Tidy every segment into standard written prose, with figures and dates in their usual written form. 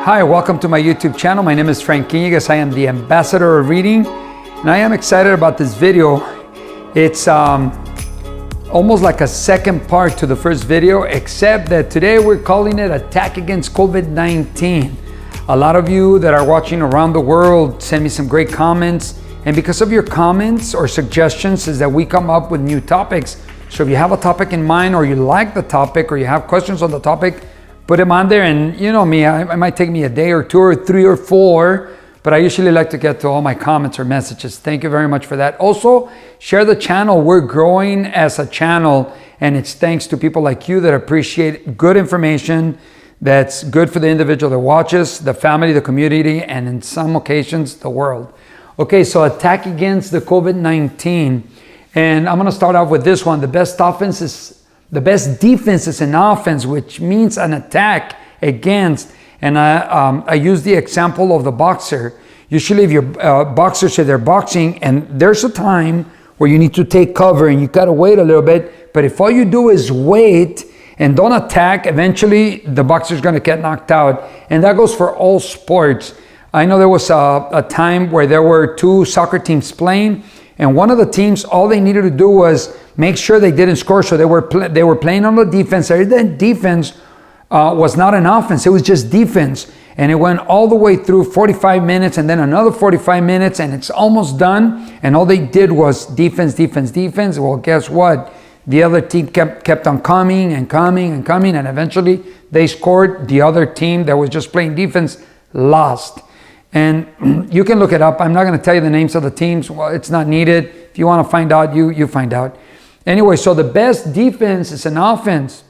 Hi, welcome to my YouTube channel. My name is Frank Quiñiguez. I am the ambassador of reading, and I am excited about this video. It's almost like a second part to the first video, except that today we're calling it Attack Against COVID-19. A lot of you that are watching around the world send me some great comments, and because of your comments or suggestions is that we come up with new topics. So if you have a topic in mind, or you like the topic, or you have questions on the topic, put them on there. And you know me, it might take me a day or two or three or four, but I usually like to get to all my comments or messages. Thank you very much for that. Also, share the channel. We're growing as a channel, and it's thanks to people like you that appreciate good information that's good for the individual that watches, the family, the community, and in some occasions, the world. Okay, so attack against the COVID-19. And I'm gonna start off with this one. The best defense is an offense, which means an attack against. And I use the example of the boxer. Usually if your boxers say they're boxing, and there's a time where you need to take cover and you gotta wait a little bit, but if all you do is wait and don't attack, eventually the boxer's gonna get knocked out. And that goes for all sports. I know there was a time where there were two soccer teams playing, and one of the teams, all they needed to do was make sure they didn't score. So they were playing on the defense. That defense was not an offense. It was just defense. And it went all the way through 45 minutes and then another 45 minutes, and it's almost done. And all they did was defense, defense, defense. Well, guess what? The other team kept on coming and coming and coming, and eventually they scored. The other team that was just playing defense lost. And you can look it up. I'm not going to tell you the names of the teams. Well, it's not needed. If you want to find out, you find out. Anyway, so the best defense is an offense.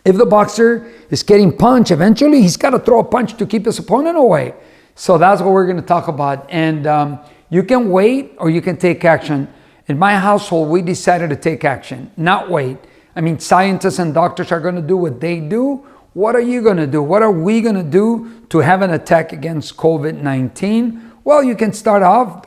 If the boxer is getting punched, eventually he's got to throw a punch to keep his opponent away. So that's what we're going to talk about. And you can wait or you can take action. In my household, we decided to take action, not wait. I mean, scientists and doctors are going to do what they do. What are you going to do? What are we going to do to have an attack against COVID-19? Well, you can start off.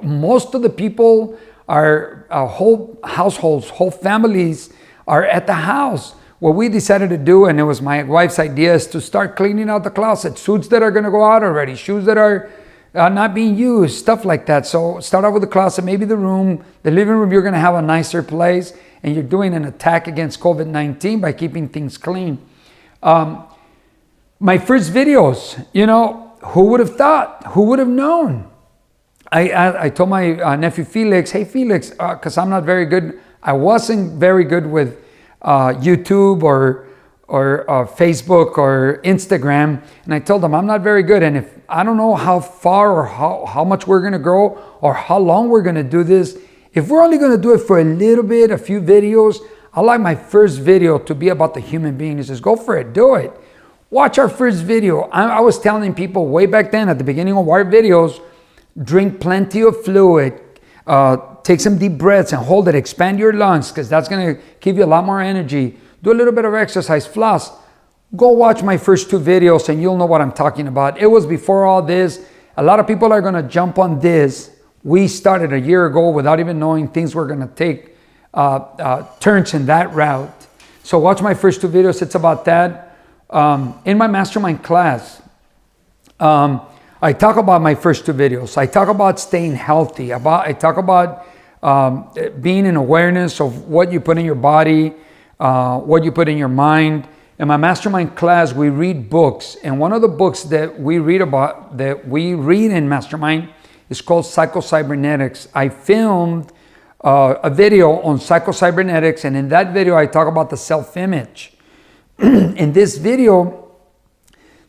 Most of the people are whole households, whole families are at the house. What we decided to do, and it was my wife's idea, is to start cleaning out the closet. Suits that are going to go out already, shoes that are not being used, stuff like that. So start off with the closet, maybe the room, the living room. You're going to have a nicer place, and you're doing an attack against COVID-19 by keeping things clean. My first videos, you know, who would have thought? Who would have known? I told my nephew Felix, hey Felix, because I'm not very good. I wasn't very good with YouTube or Facebook or Instagram. And I told him I'm not very good. And if I don't know how far or how much we're going to grow or how long we're going to do this, if we're only going to do it for a little bit, a few videos, I like my first video to be about the human being. He says, go for it, do it. Watch our first video. I was telling people way back then at the beginning of our videos, drink plenty of fluid, take some deep breaths and hold it, expand your lungs, because that's going to give you a lot more energy. Do a little bit of exercise, floss. Go watch my first two videos and you'll know what I'm talking about. It was before all this. A lot of people are going to jump on this. We started a year ago without even knowing things were going to take turns in that route. So watch my first two videos. It's about that. In my mastermind class, I talk about my first two videos. I talk about staying healthy. I talk about being in awareness of what you put in your body, what you put in your mind. In my mastermind class, we read books, and one of the books that we read in mastermind is called Psycho-Cybernetics. I filmed a video on psycho-cybernetics, and in that video I talk about the self-image. In this video,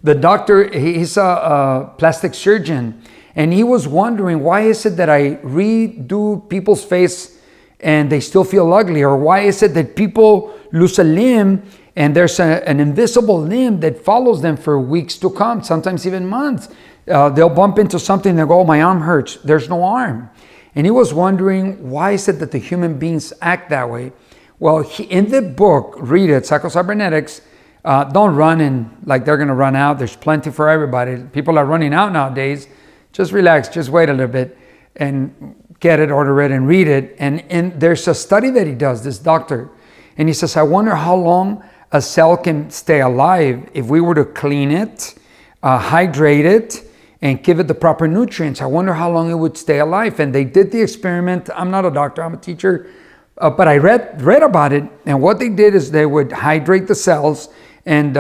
the doctor, he's a plastic surgeon, and he was wondering, why is it that I redo people's face and they still feel ugly? Or why is it that people lose a limb and there's an invisible limb that follows them for weeks to come, sometimes even months? They'll bump into something and go, oh, my arm hurts, there's no arm. And he was wondering, why is it that the human beings act that way? Well, in the book, read it, Psycho-Cybernetics. Don't run in like they're going to run out. There's plenty for everybody. People are running out nowadays. Just relax, just wait a little bit and get it, order it, and read it. And there's a study that he does, this doctor. And he says, I wonder how long a cell can stay alive if we were to clean it, hydrate it, and give it the proper nutrients. I wonder how long it would stay alive. And they did the experiment. I'm not a doctor, I'm a teacher, but I read about it. And what they did is they would hydrate the cells, and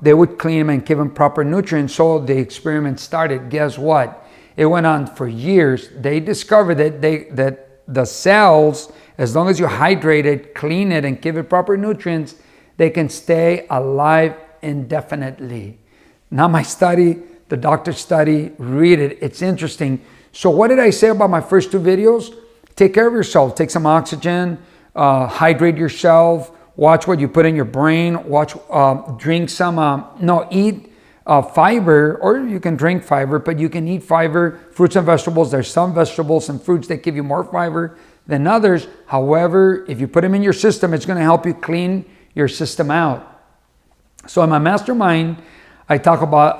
they would clean them and give them proper nutrients. So the experiment started. Guess what? It went on for years. They discovered that the cells, as long as you hydrate it, clean it, and give it proper nutrients, they can stay alive indefinitely. Not my study, the doctor's study. Read it. It's interesting. So what did I say about my first 2 videos? Take care of yourself. Take some oxygen. Hydrate yourself. Watch what you put in your brain. Drink some, eat fiber, or you can drink fiber, but you can eat fiber, fruits and vegetables. There's some vegetables and fruits that give you more fiber than others. However, if you put them in your system, it's going to help you clean your system out. So in my mastermind, I talk about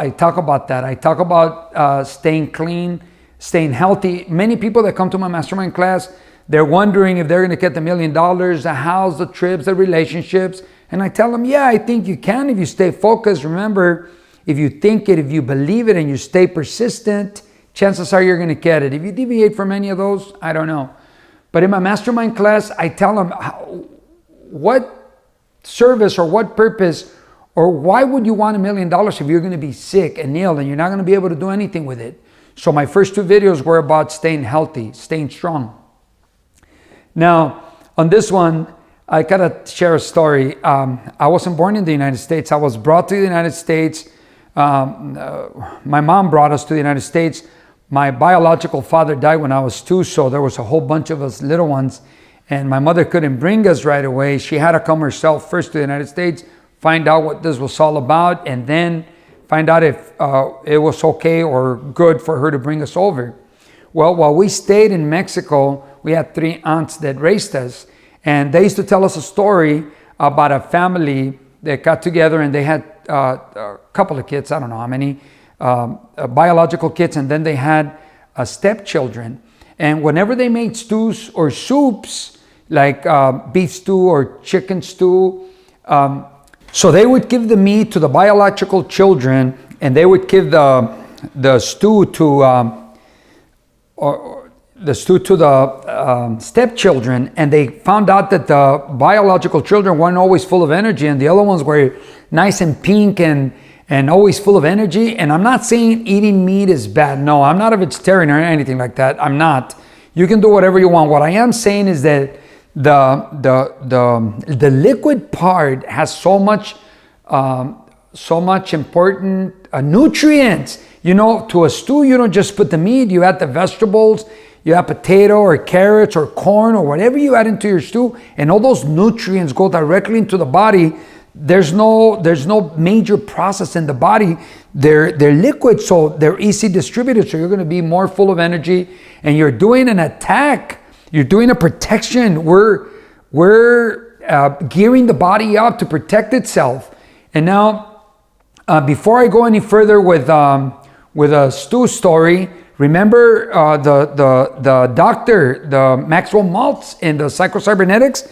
that. I talk about staying clean, staying healthy. Many people that come to my mastermind class, they're wondering if they're going to get the $1 million, the house, the trips, the relationships. And I tell them, yeah, I think you can if you stay focused. Remember, if you think it, if you believe it, and you stay persistent, chances are you're going to get it. If you deviate from any of those, I don't know. But in my mastermind class, I tell them what service or what purpose or why would you want $1 million if you're going to be sick and ill and you're not going to be able to do anything with it? So my first 2 videos were about staying healthy, staying strong. Now, on this one, I gotta share a story. I wasn't born in the United States. I was brought to the United States. My mom brought us to the United States. My biological father died when I was 2, so there was a whole bunch of us little ones, and my mother couldn't bring us right away. She had to come herself first to the United States, find out what this was all about, and then find out if it was okay or good for her to bring us over. Well, while we stayed in Mexico, we had 3 aunts that raised us, and they used to tell us a story about a family that got together, and they had a couple of kids, I don't know how many, biological kids, and then they had stepchildren. And whenever they made stews or soups, like beef stew or chicken stew, so they would give the meat to the biological children, and they would give the stew to the stepchildren, and they found out that the biological children weren't always full of energy, and the other ones were nice and pink and always full of energy. And I'm not saying eating meat is bad. No, I'm not a vegetarian or anything like that. I'm not. You can do whatever you want. What I am saying is that the liquid part has so much important nutrients. You know, to a stew, you don't just put the meat, you add the vegetables, you add potato or carrots or corn or whatever you add into your stew, and all those nutrients go directly into the body. There's no major process in the body. They're liquid, so they're easy distributed, so you're going to be more full of energy, and you're doing an attack. You're doing a protection. We're gearing the body up to protect itself. And now, before I go any further with a stew story, remember the doctor, the Maxwell Maltz in the psychocybernetics,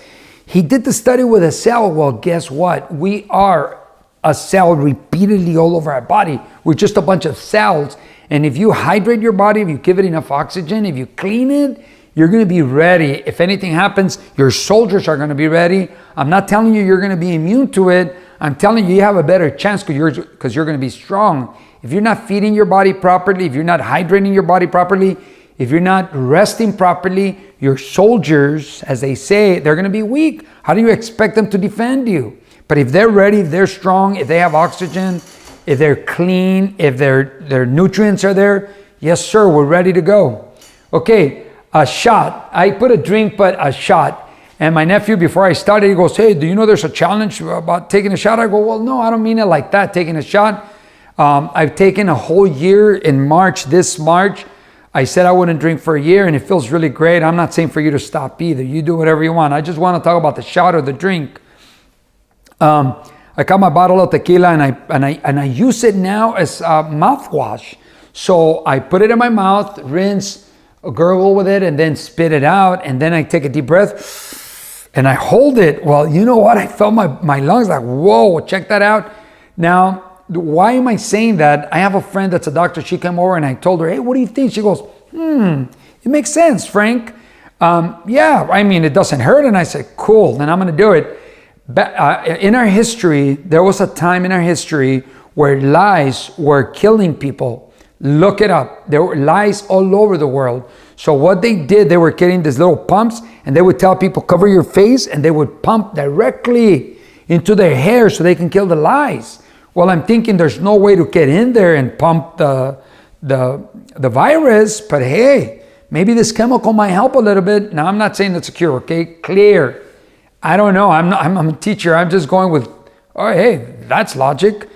he did the study with a cell. Well, guess what? We are a cell repeatedly all over our body. We're just a bunch of cells. And if you hydrate your body, if you give it enough oxygen, if you clean it, you're going to be ready. If anything happens, your soldiers are going to be ready. I'm not telling you you're going to be immune to it. I'm telling you have a better chance because you're going to be strong. If you're not feeding your body properly, if you're not hydrating your body properly, if you're not resting properly, your soldiers, as they say, they're going to be weak. How do you expect them to defend you? But if they're ready, if they're strong, if they have oxygen, if they're clean, if their nutrients are there, yes, sir, we're ready to go. Okay, a shot. I put a drink, but a shot. And my nephew, before I started, he goes, hey, do you know there's a challenge about taking a shot? I go, well, no, I don't mean it like that, taking a shot. I've taken a whole year in this March. I said I wouldn't drink for a year, and it feels really great. I'm not saying for you to stop either. You do whatever you want. I just want to talk about the shot or the drink. I got my bottle of tequila, and I use it now as mouthwash. So I put it in my mouth, rinse, gurgle with it, and then spit it out. And then I take a deep breath, and I hold it. Well, you know what? I felt my lungs like, whoa, check that out. Now, why am I saying that? I have a friend that's a doctor. She came over and I told her, hey, what do you think? She goes, it makes sense, Frank. Yeah, I mean, it doesn't hurt. And I said, cool, then I'm going to do it. In our history, there was a time in our history where lice were killing people. Look it up. There were lice all over the world. So what they did, they were getting these little pumps and they would tell people, cover your face, and they would pump directly into their hair so they can kill the lice. Well, I'm thinking there's no way to get in there and pump the virus, but hey, maybe this chemical might help a little bit. Now, I'm not saying it's a cure, okay? Clear. I don't know. I'm a teacher. I'm just going with, oh, hey, that's logic.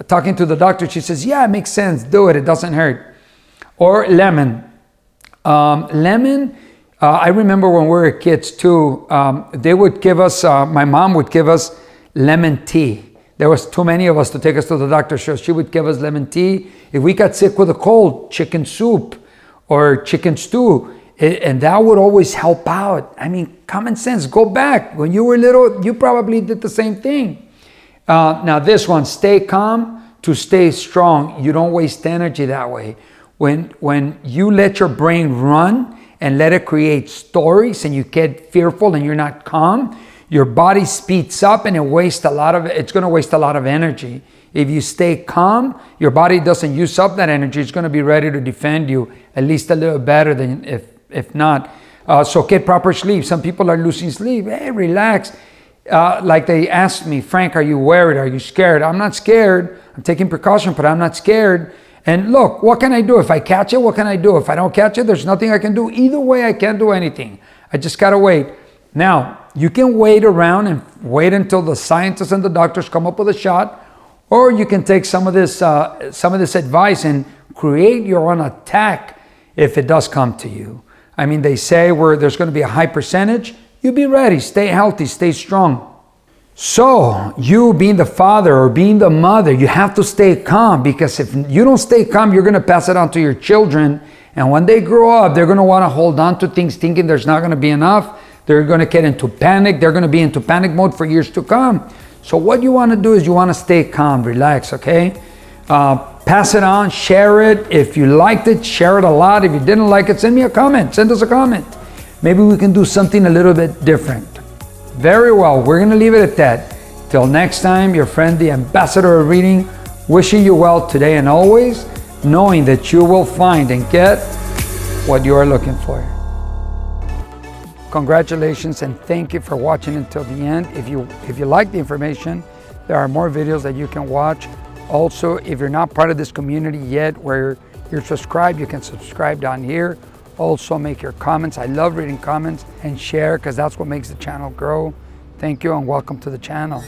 Talking to the doctor, she says, yeah, it makes sense. Do it. It doesn't hurt. Or lemon. Lemon, I remember when we were kids too, they would give us, my mom would give us lemon tea. There was too many of us to take us to the doctor, so she would give us lemon tea. If we got sick with a cold, chicken soup or chicken stew, and that would always help out. I mean, common sense, go back. When you were little, you probably did the same thing. Now this one, stay calm to stay strong. You don't waste energy that way. When you let your brain run and let it create stories and you get fearful and you're not calm, your body speeds up and it's going to waste a lot of energy. If you stay calm, your body doesn't use up that energy. It's going to be ready to defend you at least a little better than if not. So get proper sleep. Some people are losing sleep. Hey, relax. Like they asked me, Frank, are you worried? Are you scared? I'm not scared. I'm taking precaution, but I'm not scared. And look, what can I do? If I catch it, what can I do? If I don't catch it, there's nothing I can do. Either way, I can't do anything. I just got to wait. Now, you can wait around and wait until the scientists and the doctors come up with a shot, or you can take some of this advice and create your own attack if it does come to you. I mean, they say where there's going to be a high percentage, you be ready, stay healthy, stay strong. So you being the father or being the mother, you have to stay calm, because if you don't stay calm, you're going to pass it on to your children. And when they grow up, they're going to want to hold on to things thinking there's not going to be enough. They're going to get into panic. They're going to be into panic mode for years to come. So what you want to do is you want to stay calm, relax, okay? Pass it on, share it. If you liked it, share it a lot. If you didn't like it, send me a comment. Send us a comment. Maybe we can do something a little bit different. Very well, we're going to leave it at that. Till next time, your friend, the Ambassador of Reading, wishing you well today and always, knowing that you will find and get what you are looking for. Congratulations and thank you for watching until the end. If you like the information, there are more videos that you can watch. Also, if you're not part of this community yet where you're subscribed, you can subscribe down here. Also, make your comments. I love reading comments, and share, because that's what makes the channel grow. Thank you and welcome to the channel.